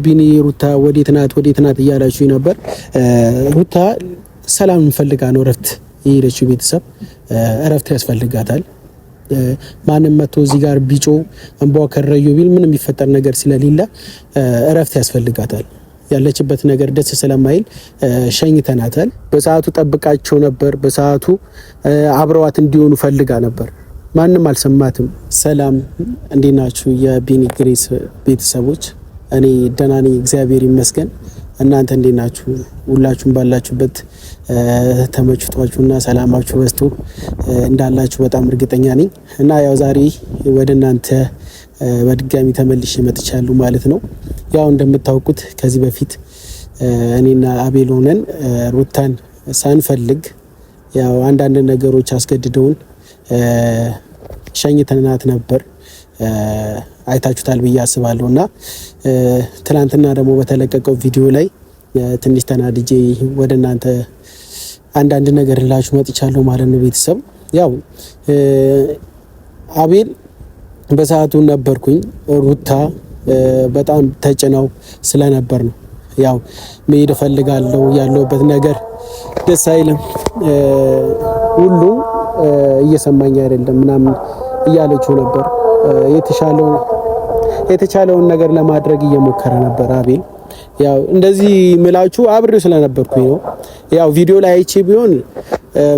ቢኒ ሩታ ወዴት ናት እያላችሁ ነበር። ሩታ ሰላም ፈልጋ ነው እረፍት የሄደችው። ቤተሰብ እረፍት ያስፈልጋታል። ማንም መጥቶ እዚህ ጋር ቢጮ እንባው ከረዩ ቢል ምንም የሚፈጠር ነገር ስለሌለ እረፍት ያስፈልጋታል። ያለችበት ነገር ደስ ስለማይል ሸኝተናታል። በሰዓቱ ጠብቃቸው ነበር። በሰዓቱ አብረዋት እንዲሆኑ ፈልጋ ነበር። ማንም አልሰማትም። ሰላም እንዴት ናችሁ የቢኒ ግሬስ ቤተሰቦች? እኔ ደህና ነኝ እግዚአብሔር ይመስገን። እናንተ እንዴት ናችሁ? ሁላችሁም ባላችሁበት ተመችቷችሁና ሰላማችሁ በዝቶ እንዳላችሁ በጣም እርግጠኛ ነኝ እና ያው ዛሬ ወደ እናንተ በድጋሚ ተመልሼ መጥቻለሁ ማለት ነው። ያው እንደምታውቁት ከዚህ በፊት እኔና አቤል ሆነን ሩታን ሳንፈልግ ያው አንዳንድ ነገሮች አስገድደውን ሸኝተናት ነበር። አይታችሁታል ብዬ አስባለሁ እና ትናንትና ደግሞ በተለቀቀው ቪዲዮ ላይ ትንሽ ተናድጄ ወደ እናንተ አንዳንድ ነገር ልላችሁ መጥቻለሁ ማለት ነው። ቤተሰብ ያው አቤል በሰዓቱ ነበርኩኝ። ሩታ በጣም ተጭነው ስለነበር ነው ያው መሄድ እፈልጋለሁ ያለውበት ነገር ደስ አይልም፣ ሁሉም እየሰማኝ አይደለም ምናምን እያለችው ነበር። የተቻለውን ነገር ለማድረግ እየሞከረ ነበር አቤል። ያው እንደዚህ ምላችሁ አብሬው ስለነበርኩኝ ነው። ያው ቪዲዮ ላይ አይቼ ቢሆን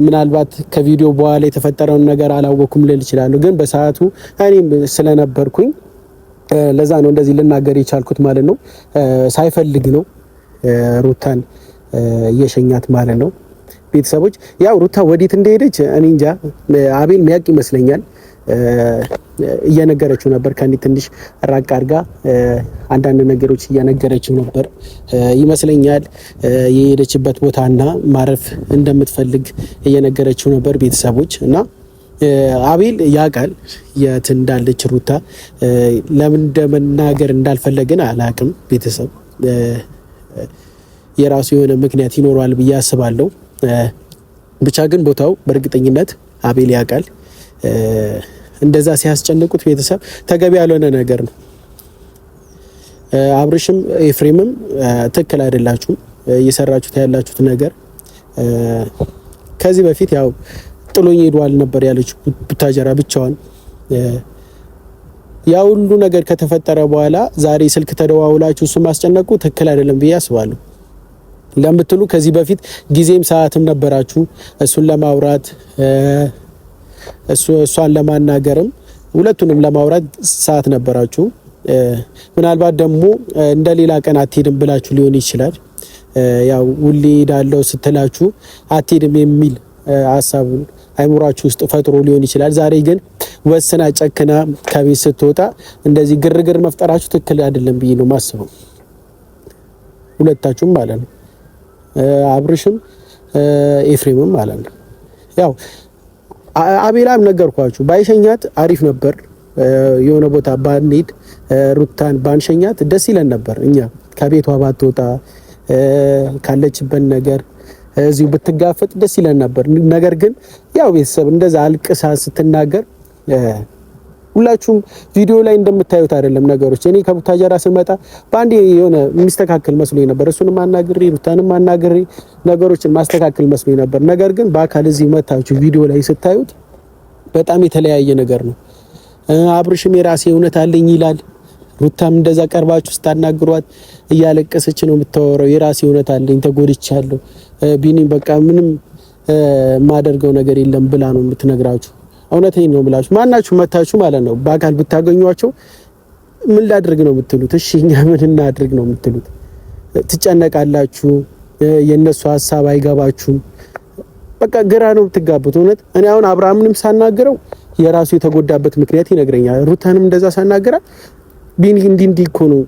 ምናልባት ከቪዲዮ በኋላ የተፈጠረውን ነገር አላወኩም ልል እችላለሁ፣ ግን በሰዓቱ እኔም ስለነበርኩኝ ለዛ ነው እንደዚህ ልናገር የቻልኩት ማለት ነው። ሳይፈልግ ነው ሩታን እየሸኛት ማለት ነው። ቤተሰቦች ያው ሩታ ወዴት እንደሄደች እኔ እንጃ። አቤል ሚያቅ ይመስለኛል። እየነገረችው ነበር ከኔ ትንሽ ራቅ አድርጋ አንዳንድ ነገሮች እየነገረችው ነበር ይመስለኛል። የሄደችበት ቦታና ማረፍ እንደምትፈልግ እየነገረችው ነበር ቤተሰቦች። እና አቤል ያውቃል የት እንዳለች ሩታ። ለምን እንደመናገር እንዳልፈለግን አላውቅም። ቤተሰብ የራሱ የሆነ ምክንያት ይኖረዋል ብዬ አስባለሁ። ብቻ ግን ቦታው በእርግጠኝነት አቤል ያውቃል። እንደዛ ሲያስጨንቁት ቤተሰብ ተገቢ ያልሆነ ነገር ነው። አብርሽም ኤፍሬምም ትክክል አይደላችሁም እየሰራችሁት ያላችሁት ነገር። ከዚህ በፊት ያው ጥሎኝ ሄዷል ነበር ያለች ቡታጀራ ብቻዋን። ያ ሁሉ ነገር ከተፈጠረ በኋላ ዛሬ ስልክ ተደዋውላችሁ እሱ ማስጨነቁ ትክክል አይደለም ብዬ አስባለሁ። ለምትሉ ከዚህ በፊት ጊዜም ሰዓትም ነበራችሁ እሱን ለማውራት እሷን ለማናገርም ሁለቱንም ለማውራት ሰዓት ነበራችሁ። ምናልባት ደግሞ እንደሌላ ቀን አትሄድም ብላችሁ ሊሆን ይችላል። ያው ሁሌ ሄዳለሁ ስትላችሁ አትሄድም የሚል ሀሳብ አይሙራችሁ ውስጥ ፈጥሮ ሊሆን ይችላል። ዛሬ ግን ወስና ጨክና ከቤት ስትወጣ እንደዚህ ግርግር መፍጠራችሁ ትክክል አይደለም ብዬ ነው ማስበው። ሁለታችሁም ማለት ነው፣ አብርሽም ኤፍሬምም ማለት ነው። ያው አቤላም ነገርኳችሁ ባይሸኛት አሪፍ ነበር። የሆነ ቦታ ባንሄድ ሩታን ባንሸኛት ደስ ይለን ነበር። እኛ ከቤቷ ባትወጣ ካለችበት ነገር እዚሁ ብትጋፈጥ ደስ ይለን ነበር። ነገር ግን ያው ቤተሰብ እንደዛ አልቅሳ ስትናገር ሁላችሁም ቪዲዮ ላይ እንደምታዩት አይደለም ነገሮች። እኔ ከቡታጀራ ስመጣ ባንዴ የሆነ የሚስተካከል መስሎኝ ነበር። እሱንም አናግሬ ሩታንም አናግሬ ነገሮችን ማስተካከል መስሎኝ ነበር። ነገር ግን በአካል እዚህ መታችሁ ቪዲዮ ላይ ስታዩት በጣም የተለያየ ነገር ነው። አብርሽም የራሴ እውነት አለኝ ይላል። ሩታም እንደዛ ቀርባችሁ ስታናግሯት እያለቀሰች ነው የምታወራው። የራሴ እውነት አለኝ ተጎድቻለሁ፣ ቢኒ በቃ ምንም ማደርገው ነገር የለም ብላ ነው የምትነግራችሁ። እውነቴን ነው ብላችሁ ማናችሁ መታችሁ ማለት ነው በአካል ብታገኟቸው ምን ላድርግ ነው የምትሉት? እሺ እኛ ምን እናድርግ ነው የምትሉት? ትጨነቃላችሁ። የነሱ ሀሳብ አይገባችሁም። በቃ ግራ ነው የምትጋቡት። እውነት እኔ አሁን አብርሃምንም ሳናገረው የራሱ የተጎዳበት ምክንያት ይነግረኛል። ሩታንም እንደዛ ሳናገራ ቢኒ እንዲህ እኮ ነው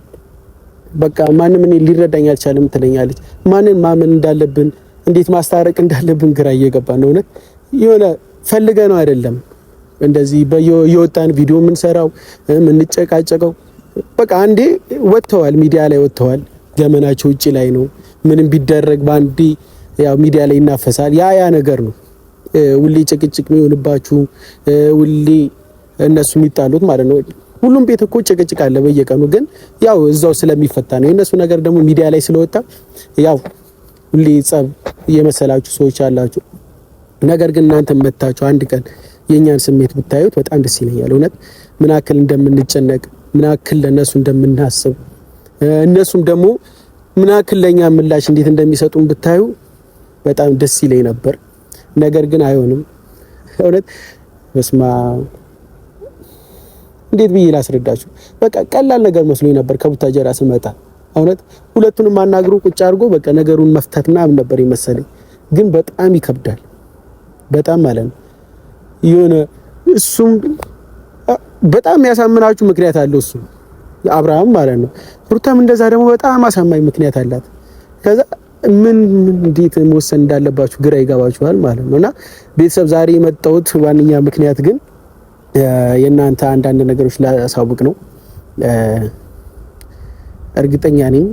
በቃ ማንም እኔ ሊረዳኝ አልቻለም ትለኛለች። ማንን ማመን እንዳለብን እንዴት ማስታረቅ እንዳለብን ግራ እየገባን ነው። እውነት የሆነ ፈልገ ነው አይደለም እንደዚህ በየወጣን ቪዲዮ የምንሰራው የምንጨቃጨቀው። በቃ አንዴ ወጥተዋል፣ ሚዲያ ላይ ወጥተዋል። ገመናቸው ውጪ ላይ ነው። ምንም ቢደረግ ባንዴ ያው ሚዲያ ላይ ይናፈሳል። ያ ነገር ነው ሁሌ ጭቅጭቅ የሚሆንባችሁ፣ ሁሌ እነሱ የሚጣሉት ማለት ነው። ሁሉም ቤት እኮ ጭቅጭቅ አለ በየቀኑ፣ ግን ያው እዛው ስለሚፈታ ነው። የነሱ ነገር ደግሞ ሚዲያ ላይ ስለወጣ ያው ሁሌ ጸብ የመሰላችሁ ሰዎች አላችሁ። ነገር ግን እናንተ መታችሁ አንድ ቀን የኛን ስሜት ብታዩት በጣም ደስ ይለኛል። እውነት ምን ያክል እንደምንጨነቅ፣ ምን ያክል ለነሱ እንደምናስብ፣ እነሱም ደግሞ ምን ያክል ለኛ ምላሽ እንዴት እንደሚሰጡን ብታዩ በጣም ደስ ይለኝ ነበር። ነገር ግን አይሆንም። እውነት በስማ እንዴት ብዬ ላስረዳችሁ? በቃ ቀላል ነገር መስሎኝ ነበር ከቡታጀራ ስመጣ። እውነት ሁለቱንም አናግሮ ቁጭ አድርጎ በቃ ነገሩን መፍታት ምናምን ነበር ይመሰለኝ። ግን በጣም ይከብዳል። በጣም ማለት ነው የሆነ እሱም በጣም ያሳምናችሁ ምክንያት አለው እሱ አብርሃም ማለት ነው። ሩታም እንደዛ ደግሞ በጣም አሳማኝ ምክንያት አላት። ከዛ ምን እንዴት መወሰን እንዳለባችሁ ግራ ይገባችኋል ማለት ነውና ቤተሰብ ዛሬ የመጣሁት ዋነኛ ምክንያት ግን የእናንተ አንዳንድ ነገሮች ላሳውቅ ነው። እርግጠኛ ነኝ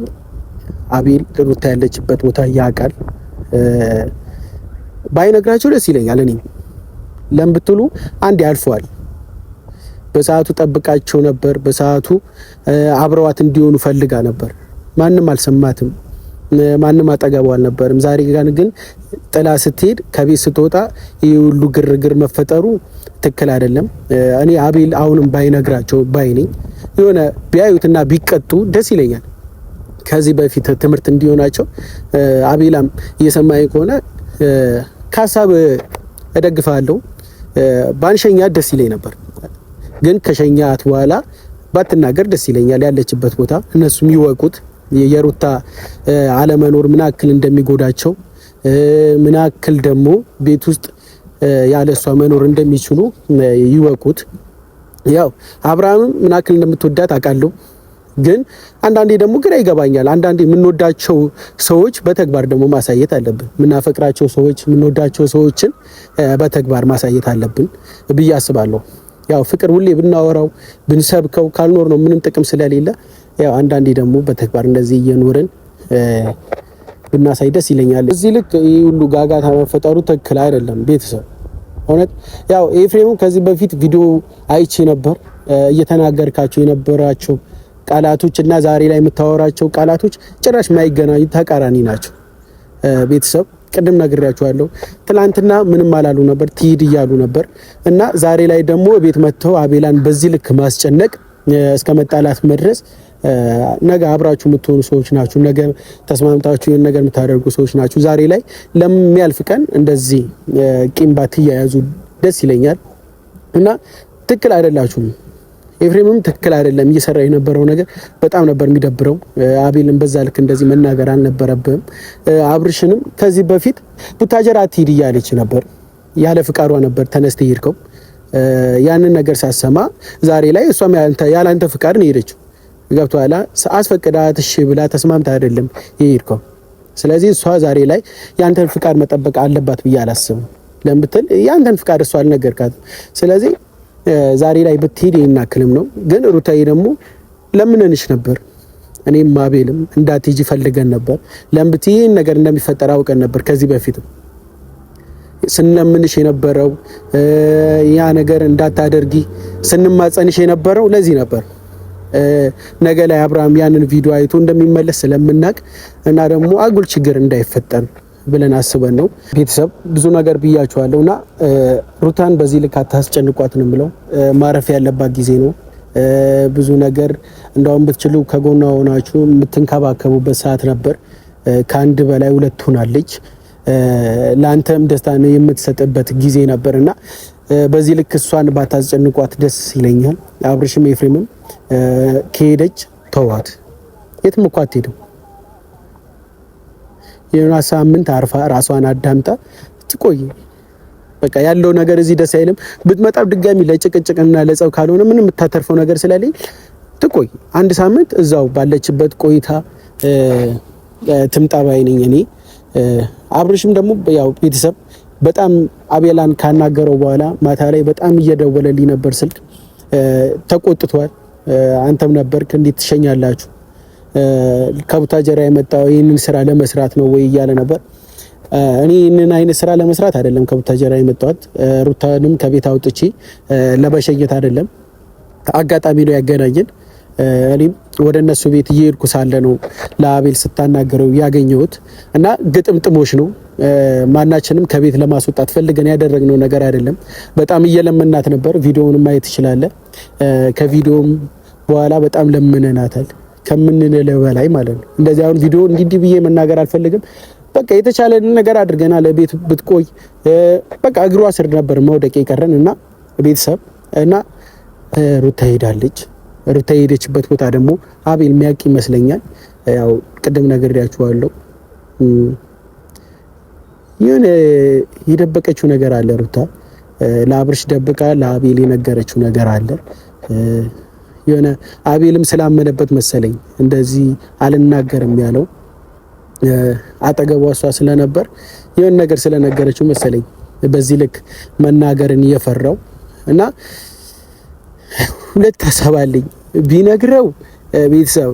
አቤል ሩታ ያለችበት ቦታ ያውቃል። ባይነግራችሁ ደስ ይለኛል። እኔ ለምን ብትሉ አንድ ያልፈዋል። በሰዓቱ ጠብቃቸው ነበር። በሰዓቱ አብረዋት እንዲሆኑ ፈልጋ ነበር። ማንም አልሰማትም። ማንም አጠገቧ አልነበርም። ዛሬ ግን ጥላ ስትሄድ ከቤት ስትወጣ ይሄ ሁሉ ግርግር መፈጠሩ ትክክል አይደለም። እኔ አቤል አሁንም ባይነግራቸው ባይነኝ የሆነ ቢያዩትና ቢቀጡ ደስ ይለኛል። ከዚህ በፊት ትምህርት እንዲሆናቸው አቤላም እየሰማኝ ከሆነ ከሀሳብ እደግፋለሁ። ባንሸኛት ደስ ይለኝ ነበር፣ ግን ከሸኛት በኋላ ባትናገር ደስ ይለኛል። ያለችበት ቦታ እነሱም ይወቁት። የሩታ አለመኖር ምን ያክል እንደሚጎዳቸው፣ ምን ያክል ደግሞ ቤት ውስጥ ያለሷ መኖር እንደሚችሉ ይወቁት። ያው አብርሃምም ምን ያክል እንደምትወዳት አውቃለሁ፣ ግን አንዳንዴ ደግሞ ግራ ይገባኛል። አንዳንዴ የምንወዳቸው ሰዎች በተግባር ደግሞ ማሳየት አለብን። የምናፈቅራቸው ሰዎች፣ የምንወዳቸው ሰዎችን በተግባር ማሳየት አለብን ብዬ አስባለሁ። ያው ፍቅር ሁሌ ብናወራው ብንሰብከው ካልኖር ነው ምንም ጥቅም ስለሌለ ያው አንዳንዴ ደግሞ በተግባር እንደዚህ እየኖርን ብናሳይ ደስ ይለኛል። እዚህ ልክ ይህ ሁሉ ጋጋታ መፈጠሩ ትክክል አይደለም። ቤተሰብ እውነት ያው ኤፍሬም ከዚህ በፊት ቪዲዮ አይቼ ነበር። እየተናገርካቸው የነበራቸው ቃላቶች እና ዛሬ ላይ የምታወራቸው ቃላቶች ጭራሽ ማይገናኙ ተቃራኒ ናቸው። ቤተሰብ ቅድም ነግሬያችኋለሁ። ትላንትና ምንም አላሉ ነበር፣ ትሂድ እያሉ ነበር እና ዛሬ ላይ ደግሞ ቤት መጥተው አቤላን በዚህ ልክ ማስጨነቅ እስከ መጣላት መድረስ ነገ አብራችሁ የምትሆኑ ሰዎች ናችሁ። ነገ ተስማምታችሁ ይሄን ነገር የምታደርጉ ሰዎች ናችሁ። ዛሬ ላይ ለሚያልፍ ቀን እንደዚህ ቂም ባትያያዙ ደስ ይለኛል እና ትክክል አይደላችሁም። ኤፍሬምም ትክክል አይደለም። እየሰራ የነበረው ነገር በጣም ነበር የሚደብረው። አቤልን በዛ ልክ እንደዚህ መናገር አልነበረብህም። አብርሽንም ከዚህ በፊት ቡታጀራ አትሂድ እያለች ነበር፣ ያለ ፍቃዷ ነበር ተነስተ ሄድከው። ያንን ነገር ሳሰማ ዛሬ ላይ እሷም ያላንተ ፍቃድ ነው ሄደችው። ገብቶሃል? አስፈቅዳት እሺ ብላ ተስማምታ አይደለም የሄድከው። ስለዚህ እሷ ዛሬ ላይ ያንተን ፍቃድ መጠበቅ አለባት ብዬ አላስብም። ለምን ብትል ያንተን ፍቃድ እሷ አልነገርካትም። ስለዚህ ዛሬ ላይ ብትሄድ ይናክልም ነው። ግን ሩታዬ ደግሞ ለምንንሽ ነበር፣ እኔም አቤልም እንዳትሄጂ ፈልገን ነበር። ለምን ብትይ ነገር እንደሚፈጠር አውቀን ነበር። ከዚህ በፊት ስንለምንሽ የነበረው ያ ነገር እንዳታደርጊ ስንማጸንሽ የነበረው ለዚህ ነበር። ነገ ላይ አብርሃም ያንን ቪዲዮ አይቶ እንደሚመለስ ስለምናቅ እና ደግሞ አጉል ችግር እንዳይፈጠር ብለን አስበን ነው። ቤተሰብ ብዙ ነገር ብያችኋለሁና ሩታን በዚህ ልክ አታስጨንቋት ነው የምለው። ማረፍ ያለባት ጊዜ ነው። ብዙ ነገር እንደውም ብትችሉ ከጎኗ ሆናችሁ የምትንከባከቡበት ሰዓት ነበር። ከአንድ በላይ ሁለት ሆናለች። ለአንተም ደስታ ነው የምትሰጥበት ጊዜ ነበርና በዚህ ልክ እሷን ባታስጨንቋት ደስ ይለኛል። አብርሽም ኤፍሬምም ከሄደች ተዋት፣ የትም እኮ አትሄድም። የሆነ ሳምንት አርፋ ራሷን አዳምጣ ትቆይ። በቃ ያለው ነገር እዚህ ደስ አይልም። ብትመጣ ድጋሚ ለጭቅጭቅና ለጸብ ካልሆነ ምንም የምታተርፈው ነገር ስለሌለ ትቆይ። አንድ ሳምንት እዛው ባለችበት ቆይታ ትምጣ ባይ ነኝ እኔ። አብርሽም ደግሞ ያው ቤተሰብ በጣም አቤላን ካናገረው በኋላ ማታ ላይ በጣም እየደወለልኝ ነበር ስልክ። ተቆጥቷል። አንተም ነበርክ እንዴት ትሸኛላችሁ? ከቡታጀራ የመጣው ይህንን ስራ ለመስራት ነው ወይ እያለ ነበር። እኔ ይህንን አይነት ስራ ለመስራት አይደለም ከቡታጀራ የመጣሁት። ሩታንም ከቤት አውጥቼ ለመሸኘት አይደለም። አጋጣሚ ነው ያገናኘን። እኔም ወደ እነሱ ቤት እየሄድኩ ሳለ ነው ለአቤል ስታናገረው ያገኘሁት እና ግጥምጥሞሽ ነው። ማናችንም ከቤት ለማስወጣት ፈልገን ያደረግነው ነገር አይደለም። በጣም እየለመናት ነበር። ቪዲዮውን ማየት ትችላለህ። ከቪዲዮም በኋላ በጣም ለምነናታል ከምንለው በላይ ማለት ነው። እንደዚህ አሁን ቪዲዮ እንዲህ ብዬ መናገር አልፈልግም። በቃ የተቻለን ነገር አድርገናል። ቤት ብትቆይ በቃ እግሯ ስር ነበር መውደቅ የቀረን እና ቤተሰብ እና ሩታ ሄዳለች። ሩታ የሄደችበት ቦታ ደግሞ አቤል የሚያውቅ ይመስለኛል። ያው ቅድም ነግሬያችኋለሁ። የሆነ የደበቀችው ነገር አለ ሩታ ለአብርሽ ደብቃ ለአቤል የነገረችው ነገር አለ። የሆነ አቤልም ስላመነበት መሰለኝ እንደዚህ አልናገርም ያለው አጠገቧ እሷ ስለነበር የሆነ ነገር ስለነገረችው መሰለኝ በዚህ ልክ መናገርን እየፈራው እና ሁለት ተሰባልኝ ቢነግረው ቤተሰብ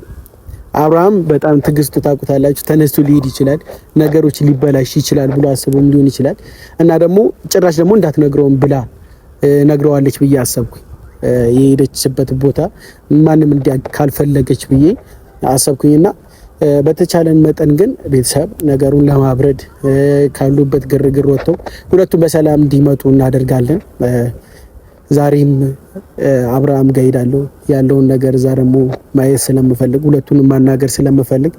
አብርሃም በጣም ትግስቱ ታውቁታላችሁ። ተነስቶ ሊሄድ ይችላል፣ ነገሮች ሊበላሽ ይችላል ብሎ አስቦም ሊሆን ይችላል እና ደግሞ ጭራሽ ደግሞ እንዳትነግረውም ብላ ነግረዋለች ብዬ አሰብኩኝ። የሄደችበት ቦታ ማንም እንዲያ ካልፈለገች ብዬ አሰብኩኝና በተቻለን መጠን ግን ቤተሰብ ነገሩን ለማብረድ ካሉበት ግርግር ወጥተው ሁለቱም በሰላም እንዲመጡ እናደርጋለን። ዛሬም አብርሃም ጋር ሄዳለሁ ያለውን ነገር እዛ ደግሞ ማየት ስለምፈልግ ሁለቱንም ማናገር ስለምፈልግ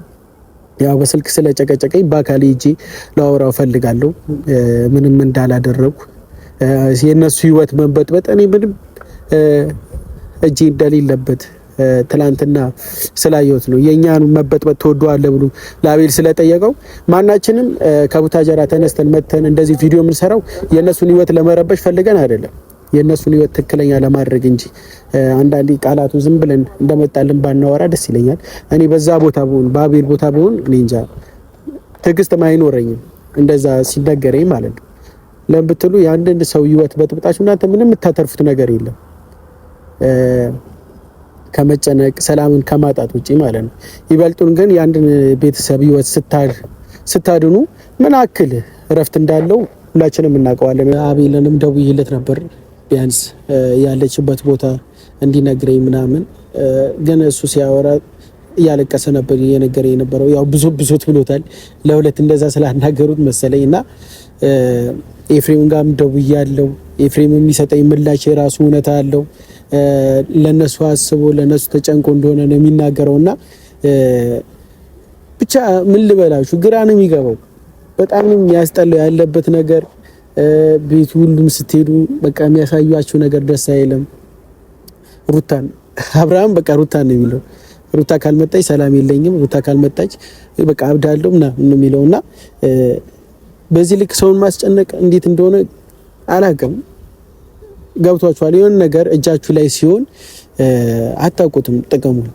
ያው በስልክ ስለጨቀጨቀኝ በአካል ሂጄ ላወራው ፈልጋለሁ። ምንም እንዳላደረኩ የነሱ ህይወት መንበጥበጥ እኔ ምንም እጄ እንደሌለበት ትላንትና ስላየሁት ነው። የኛን መበጥበጥ ተወዷል ብሎ ለአቤል ስለጠየቀው ማናችንም ከቡታጀራ ተነስተን መተን እንደዚህ ቪዲዮ የምንሰራው የነሱን ህይወት ለመረበሽ ፈልገን አይደለም፣ የነሱን ህይወት ትክክለኛ ለማድረግ እንጂ አንዳንዴ ቃላቱ ዝም ብለን እንደመጣልን ባናወራ ደስ ይለኛል። እኔ በዛ ቦታ ብሆን በአቤል ቦታ ብሆን እኔ እንጃ ትዕግስት አይኖረኝም እንደዛ ሲነገረኝ ማለት ነው። ለምን ብትሉ የአንድን ሰው ህይወት በጥብጣችሁ እናንተ ምንም የምታተርፉት ነገር የለም ከመጨነቅ ሰላምን ከማጣት ውጪ ማለት ነው። ይበልጡን ግን የአንድን ቤተሰብ ህይወት ስታድኑ ምን አክል እረፍት እንዳለው ሁላችንም እናውቀዋለን። አቤልንም ደውዬለት ነበር ቢያንስ ያለችበት ቦታ እንዲነግረኝ ምናምን፣ ግን እሱ ሲያወራ እያለቀሰ ነበር እየነገረኝ የነበረው። ያው ብዙት ብሎታል ለሁለት እንደዛ ስላናገሩት መሰለኝና ኤፍሬም ጋርም ደውያለሁ። ኤፍሬም የሚሰጠኝ ምላሽ የራሱ እውነታ አለው። ለነሱ አስቦ ለነሱ ተጨንቆ እንደሆነ ነው የሚናገረውና ብቻ ምን ልበላችሁ ግራ ነው የሚገባው። በጣም የሚያስጠላው ያለበት ነገር ቤቱ ሁሉም ስትሄዱ በቃ የሚያሳዩአችሁ ነገር ደስ አይልም። ሩታን አብርሃም በቃ ሩታን ነው የሚለው። ሩታ ካልመጣች ሰላም የለኝም፣ ሩታ ካልመጣች በቃ አብዳለሁ ምናምን ነው የሚለውና በዚህ ልክ ሰውን ማስጨነቅ እንዴት እንደሆነ አላውቅም። ገብቷችኋል? የሆነ ነገር እጃችሁ ላይ ሲሆን አታውቁትም ጥቅሙን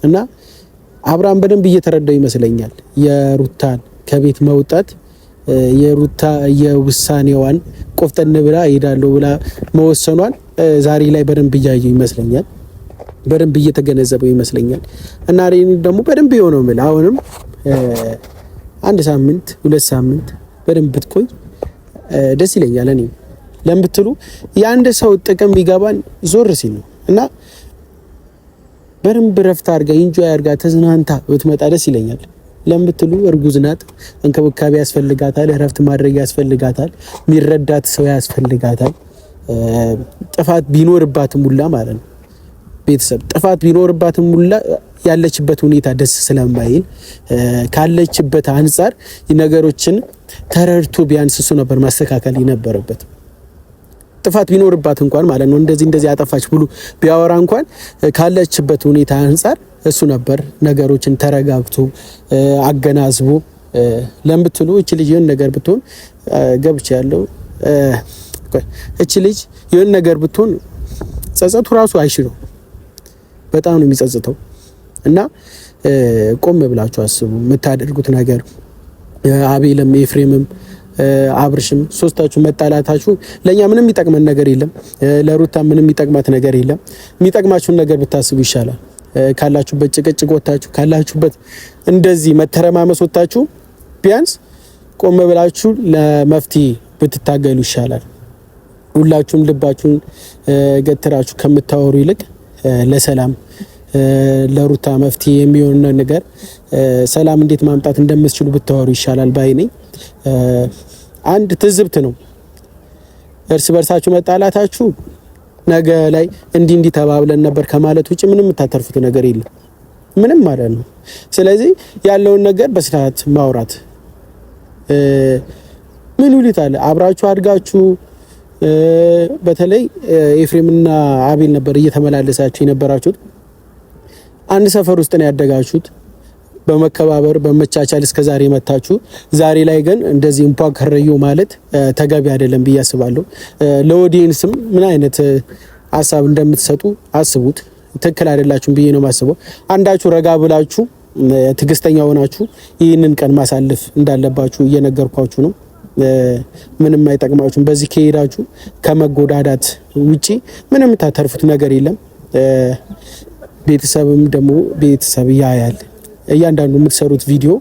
እና አብርሃም በደንብ እየተረዳው ይመስለኛል የሩታን ከቤት መውጣት የሩታ የውሳኔዋን ቆፍጠን ብላ ሄዳለሁ ብላ መወሰኗን ዛሬ ላይ በደንብ እያየው ይመስለኛል፣ በደንብ እየተገነዘበው ይመስለኛል እና ደግሞ በደንብ የሆነው ምን አሁንም አንድ ሳምንት ሁለት ሳምንት በደንብ ብትቆይ ደስ ይለኛል። እኔ ለምን ብትሉ የአንድ ሰው ጥቅም ቢገባን ዞር ሲል ነው እና በደንብ ረፍት አድርጋ ኢንጆይ አድርጋ ተዝናንታ ብትመጣ ደስ ይለኛል። ለምን ብትሉ እርጉዝ ናት፣ እንክብካቤ ያስፈልጋታል፣ እረፍት ማድረግ ያስፈልጋታል፣ የሚረዳት ሰው ያስፈልጋታል። ጥፋት ቢኖርባትም ሁላ ማለት ነው ቤተሰብ ጥፋት ቢኖርባትም ሁላ ያለችበት ሁኔታ ደስ ስለማይል ካለችበት አንፃር ነገሮችን ተረድቶ ቢያንስ እሱ ነበር ማስተካከል የነበረበት። ጥፋት ቢኖርባት እንኳን ማለት ነው እንደዚህ አጠፋች ብሎ ቢያወራ እንኳን ካለችበት ሁኔታ አንፃር እሱ ነበር ነገሮችን ተረጋግቶ አገናዝቦ። ለምን ብትሉ እቺ ልጅ የሆነ ነገር ብትሆን ገብቻለሁ፣ እቺ ልጅ የሆነ ነገር ብትሆን ጸጸቱ ራሱ አይሽረው፣ በጣም ነው የሚጸጽተው እና ቆም ብላችሁ አስቡ የምታደርጉት ነገር። አቤልም ኤፍሬምም አብርሽም ሶስታችሁ መጣላታችሁ ለኛ ምንም የሚጠቅመን ነገር የለም፣ ለሩታ ምንም የሚጠቅማት ነገር የለም። የሚጠቅማችሁን ነገር ብታስቡ ይሻላል። ካላችሁበት ጭቅጭቅ ወጣችሁ ካላችሁበት እንደዚህ መተረማመስ ወጣችሁ ቢያንስ ቆም ብላችሁ ለመፍትሄ ብትታገሉ ይሻላል። ሁላችሁም ልባችሁን ገትራችሁ ከምታወሩ ይልቅ ለሰላም ለሩታ መፍትሄ የሚሆን ነገር ሰላም እንዴት ማምጣት እንደምትችሉ ብታወሩ ይሻላል ባይ ነኝ። አንድ ትዝብት ነው እርስ በርሳችሁ መጣላታችሁ ነገ ላይ እንዲህ ተባብለን ነበር ከማለት ውጪ ምንም የምታተርፉት ነገር የለም፣ ምንም ማለት ነው። ስለዚህ ያለውን ነገር በስርዓት ማውራት ምን ይሉታል አብራችሁ አድጋችሁ በተለይ ኤፍሬምና አቤል ነበር እየተመላለሳችሁ የነበራችሁት። አንድ ሰፈር ውስጥ ነው ያደጋችሁት፣ በመከባበር በመቻቻል እስከ ዛሬ መታችሁ። ዛሬ ላይ ግን እንደዚህ እንኳን ከረዩ ማለት ተገቢ አይደለም ብዬ አስባለሁ። ለኦዲየንስም ምን አይነት ሀሳብ እንደምትሰጡ አስቡት። ትክክል አይደላችሁም ብዬ ነው የማስበው። አንዳችሁ ረጋ ብላችሁ ትዕግስተኛ ሆናችሁ ይህንን ቀን ማሳለፍ እንዳለባችሁ እየነገርኳችሁ ነው። ምንም አይጠቅማችሁም። በዚህ ከሄዳችሁ ከመጎዳዳት ውጪ ምንም የምታተርፉት ነገር የለም። ቤተሰብም ደግሞ ቤተሰብ ያያል። እያንዳንዱ የምትሰሩት ቪዲዮ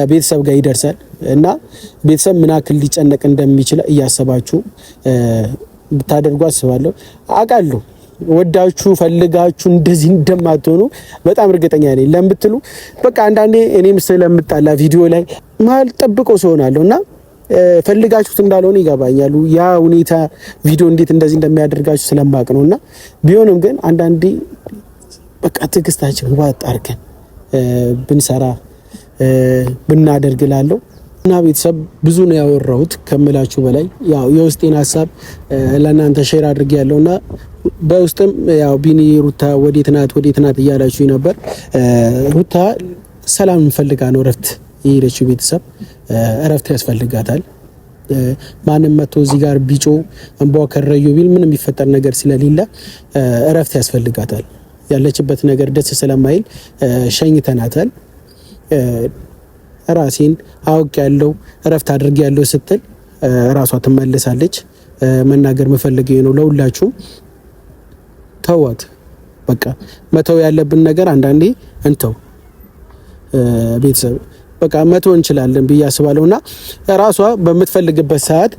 ቤተሰብ ጋር ይደርሳል እና ቤተሰብ ምን ያክል ሊጨነቅ እንደሚችል እያሰባችሁ ብታደርጉ አስባለሁ። አውቃለሁ ወዳችሁ ፈልጋችሁ እንደዚህ እንደማትሆኑ በጣም እርግጠኛ ነኝ። ለምትሉ በቃ አንዳንዴ እኔም ስለምጣላ ቪዲዮ ላይ መሀል ጠብቀው ሰሆናለሁ እና ፈልጋችሁት እንዳልሆነ ይገባኛሉ። ያ ሁኔታ ቪዲዮ እንዴት እንደዚህ እንደሚያደርጋችሁ ስለማቅ ነውና ቢሆንም ግን አንዳንዴ በቃ ትዕግስታችን ዋጥ አድርገን ብንሰራ ብናደርግላለሁ እና ቤተሰብ ብዙ ነው ያወራሁት ከምላችሁ በላይ ያው የውስጤን ሀሳብ ለእናንተ ሼር አድርጌያለሁና በውስጥም ያው ቢኒ ሩታ ወዴት ናት እያላችሁ ነበር። ሩታ ሰላም ፈልጋ ነው እረፍት የሄደችው። ቤተሰብ እረፍት ያስፈልጋታል። ማንም መጥቶ እዚህ ጋር ቢጮ እንቧ ከረዩ ቢል ምንም የሚፈጠር ነገር ስለሌለ እረፍት ያስፈልጋታል። ያለችበት ነገር ደስ ስለማይል ሸኝተናታል። ራሴን አውቅ ያለው እረፍት አድርጌ ያለው ስትል ራሷ ትመለሳለች። መናገር መፈልገው ነው ለሁላችሁም፣ ተዋት በቃ። መተው ያለብን ነገር አንዳንዴ እንተው ቤተሰብ በቃ መተው እንችላለን ብዬ አስባለሁና ራሷ በምትፈልግበት ሰዓት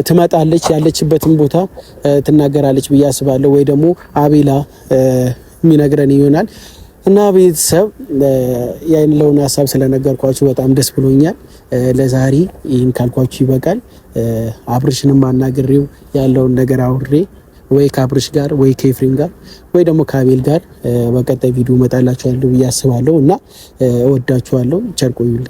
ትመጣለች፣ ያለችበትን ቦታ ትናገራለች ብዬ አስባለሁ። ወይ ደግሞ አቤላ የሚነግረን ይሆናል። እና ቤተሰብ ያለውን ሀሳብ ስለነገርኳችሁ በጣም ደስ ብሎኛል። ለዛሬ ይህን ካልኳችሁ ይበቃል። አብርሽንም አናግሬው ያለውን ነገር አውሬ ወይ ከአብርሽ ጋር ወይ ከኤፍሬም ጋር ወይ ደግሞ ከአቤል ጋር በቀጣይ ቪዲዮ እመጣላችኋለሁ ብዬ አስባለሁ እና እወዳችኋለሁ። ቸር ቆዩልኝ።